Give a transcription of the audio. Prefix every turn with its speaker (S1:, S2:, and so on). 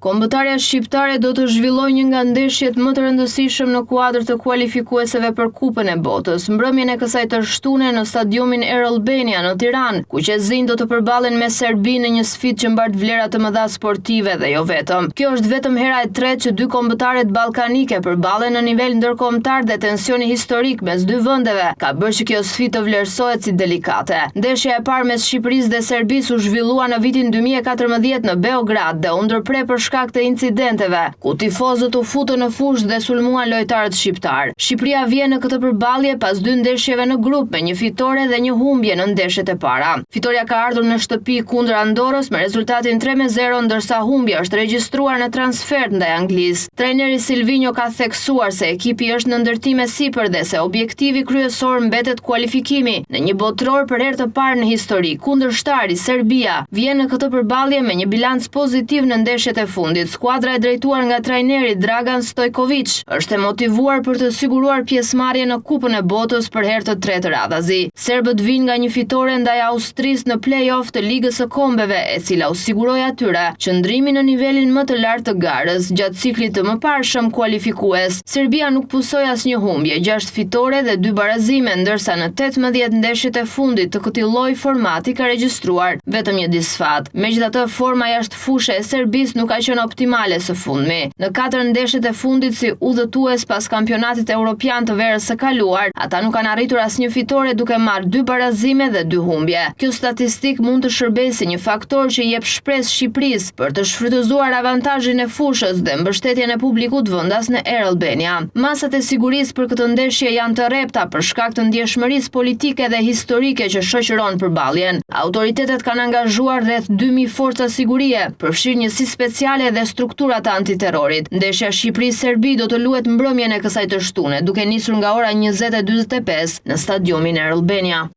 S1: Kombëtarja shqiptare do të zhvillojë një nga ndeshjet më të rëndësishëm në kuadër të kualifikueseve për Kupën e Botës, mbrëmjen e kësaj të shtunë në stadiumin Air Albania në Tiranë, ku qezësinjtë do të përballen me Serbinë në një sfidë që mbart vlera të mëdha sportive dhe jo vetëm. Kjo është vetëm hera e tretë që dy kombëtaret ballkanike përballen në nivel ndërkombëtar dhe tensioni historik mes dy vendeve ka bërë që kjo sfidë të vlerësohet si delikate. Ndeshja e parë mes Shqipërisë dhe Serbisë u zhvillua në vitin 2014 në Beograd dhe u ndërprer për shkak të incidenteve, ku tifozët u futën në fushë dhe sulmuan lojtarët shqiptar. Shqipëria vjen në këtë përballje pas dy ndeshjeve në grup me një fitore dhe një humbje në ndeshjet e para. Fitoria ka ardhur në shtëpi kundër Andorës me rezultatin 3-0, ndërsa humbja është regjistruar në transfer ndaj Anglisë. Trajneri Silvinho ka theksuar se ekipi është në ndërtime sipër dhe se objektivi kryesor mbetet kualifikimi në një botëror për herë të parë në histori. Kundërshtari Serbia vjen në këtë përballje me një bilanc pozitiv në ndeshjet e fundit. Skuadra e drejtuar nga trajneri Dragan Stojkovic është e motivuar për të siguruar pjesëmarrje në Kupën e Botës për herë të tretë radhazi. Serbët vijnë nga një fitore ndaj Austrisë në play-off të Ligës së Kombeve, e cila u siguroi atyre qëndrimin në nivelin më të lartë të garës gjatë ciklit të mëparshëm kualifikues. Serbia nuk pusoi asnjë humbje, 6 fitore dhe 2 barazime, ndërsa në 18 ndeshjet e fundit të këtij lloji formati ka regjistruar vetëm një disfat. Megjithatë, forma jashtë fushë e Serbisë nuk ka qenë optimale së fundmi. Në 4 ndeshjet e fundit si udhëtues pas kampionatit evropian të verës së kaluar, ata nuk kanë arritur asnjë fitore duke marrë 2 barazime dhe 2 humbje. Kjo statistik mund të shërbejë si një faktor që jep shpresë Shqipërisë për të shfrytëzuar avantazhin e fushës dhe mbështetjen e publikut vendas në Air Albania. Masat e sigurisë për këtë ndeshje janë të rrepta për shkak të ndjeshmërisë politike dhe historike që shoqëron përballjen. Autoritetet kanë angazhuar rreth 2000 forca sigurie, përfshirë njësi speciale dhe struktura të antiterrorit. Ndeshja Shqipëri-Serbi do të luhet mbrëmjen e kësaj të shtunë, duke nisur nga ora 20:45 në stadiumin Air Albania.